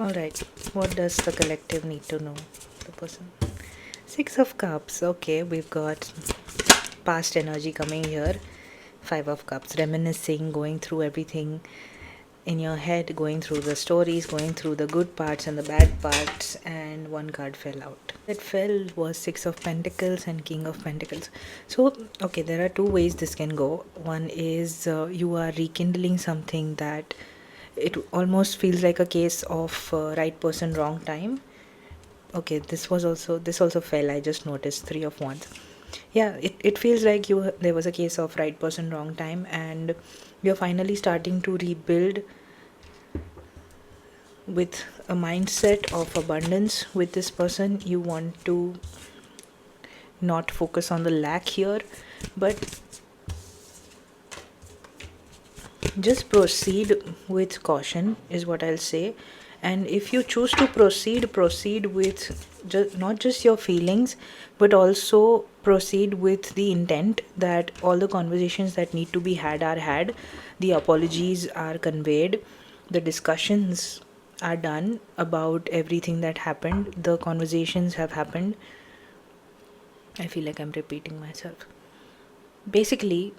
Alright, what does the collective need to know? The person. Six of Cups. Okay, we've got past energy coming here. Five of Cups. Reminiscing, going through everything in your head, going through the stories, going through the good parts and the bad parts, and one card fell out. That fell was Six of Pentacles and King of Pentacles. So, okay, there are two ways this can go. One is you are rekindling something that it almost feels like a case of right person, wrong time. Okay, this also fell. I just noticed Three of Wands. Yeah, it feels like there was a case of right person, wrong time, and you're finally starting to rebuild with a mindset of abundance with this person. You want to not focus on the lack here, but just proceed with caution is what I'll say. And if you choose to proceed with not just your feelings, but also proceed with the intent that all the conversations that need to be had are had, the apologies are conveyed, the discussions are done about everything that happened, the conversations have happened. I feel like I'm repeating myself. Basically,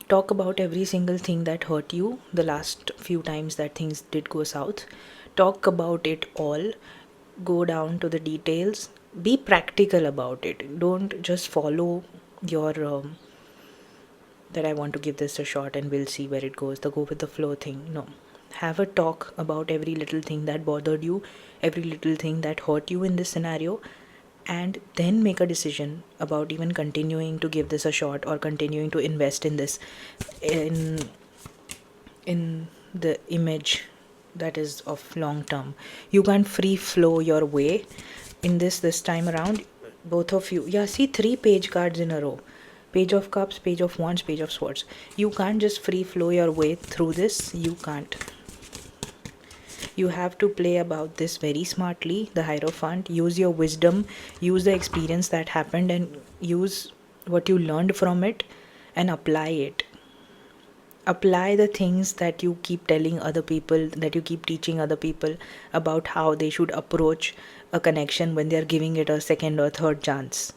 talk about every single thing that hurt you the last few times that things did go south. Talk about it all. Go down to the details. Be practical about it. Don't just follow your that I want to give this a shot and we'll see where it goes, the go with the flow thing. No. Have a talk about every little thing that bothered you, every little thing that hurt you in this scenario, and then make a decision about even continuing to give this a shot or continuing to invest in this, in the image that is of long term. You can't free flow your way in this time around. Both of you, yeah, see, 3 page cards in a row. Page of Cups, Page of Wands, Page of Swords. You can't just free flow your way through this. You can't. You have to play about this very smartly. The Hierophant, use your wisdom, use the experience that happened, and use what you learned from it and apply it. Apply the things that you keep telling other people, that you keep teaching other people about how they should approach a connection when they're giving it a second or third chance.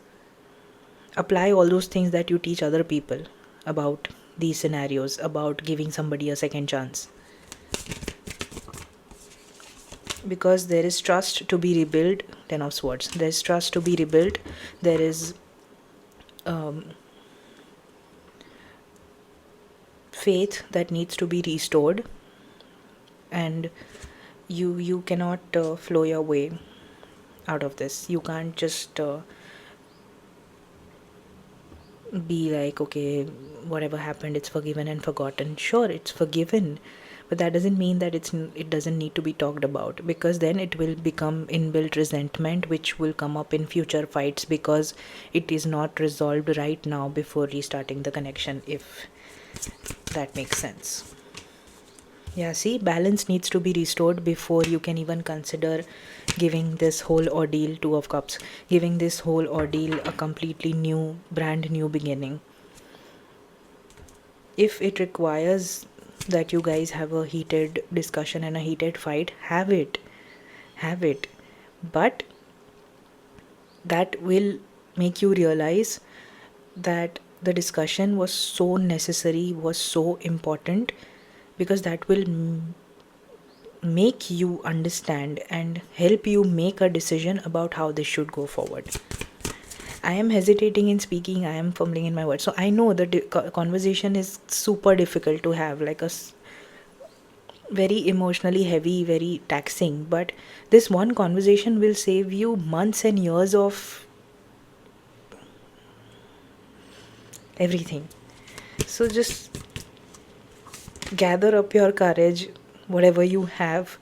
Apply all those things that you teach other people about these scenarios, about giving somebody a second chance. Because there is trust to be rebuilt. 10 of Swords. There is trust to be rebuilt. There is faith that needs to be restored, and you cannot flow your way out of this. You can't just be like, okay, whatever happened, it's forgiven and forgotten. Sure, it's forgiven, but that doesn't mean that it doesn't need to be talked about, because then it will become inbuilt resentment, which will come up in future fights because it is not resolved right now before restarting the connection, if that makes sense. Yeah, see, balance needs to be restored before you can even consider giving this whole ordeal, 2 of Cups, giving this whole ordeal a completely new, brand new beginning. If it requires that you guys have a heated discussion and a heated fight, have it. But that will make you realize that the discussion was so necessary, was so important, because that will make you understand and help you make a decision about how this should go forward. I am hesitating in speaking, I am fumbling in my words. So I know the conversation is super difficult to have, like very emotionally heavy, very taxing. But this one conversation will save you months and years of everything. So just gather up your courage, whatever you have,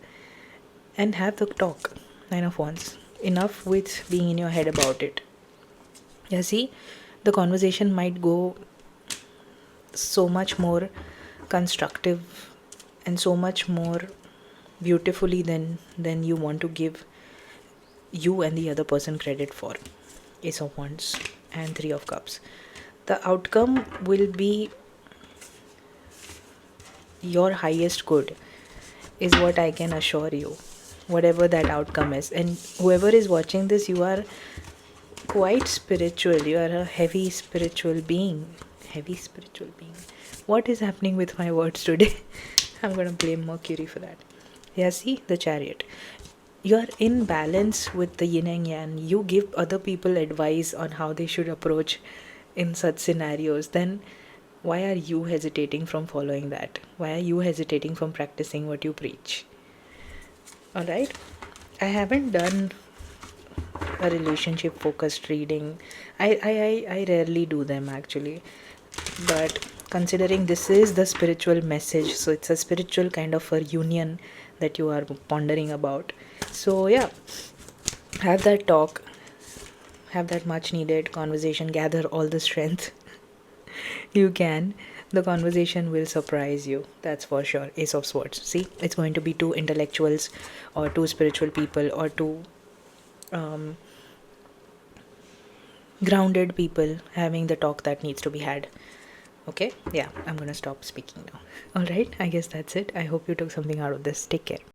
and have the talk. 9 of Wands. Enough with being in your head about it. Yeah, see, the conversation might go so much more constructive and so much more beautifully than you want to give you and the other person credit for. Ace of Wands and 3 of Cups. The outcome will be your highest good, is what I can assure you. whatever that outcome is. And whoever is watching this, you are quite spiritual. You are a heavy spiritual being. Heavy spiritual being. What is happening with my words today? I'm gonna blame Mercury for that. Yeah, see, the Chariot. You are in balance with the yin and yang. You give other people advice on how they should approach in such scenarios. Then why are you hesitating from following that? Why are you hesitating from practicing what you preach? Alright? I haven't done a relationship focused reading. I rarely do them actually. But considering this is the spiritual message, so it's a spiritual kind of a union that you are pondering about. So, yeah, have that talk, have that much needed conversation, gather all the strength you can. The conversation will surprise you, that's for sure. Ace of Swords. See, it's going to be two intellectuals or two spiritual people or two grounded people having the talk that needs to be had. Okay, yeah, I'm gonna stop speaking now. All right, I guess that's it. I hope you took something out of this. Take care.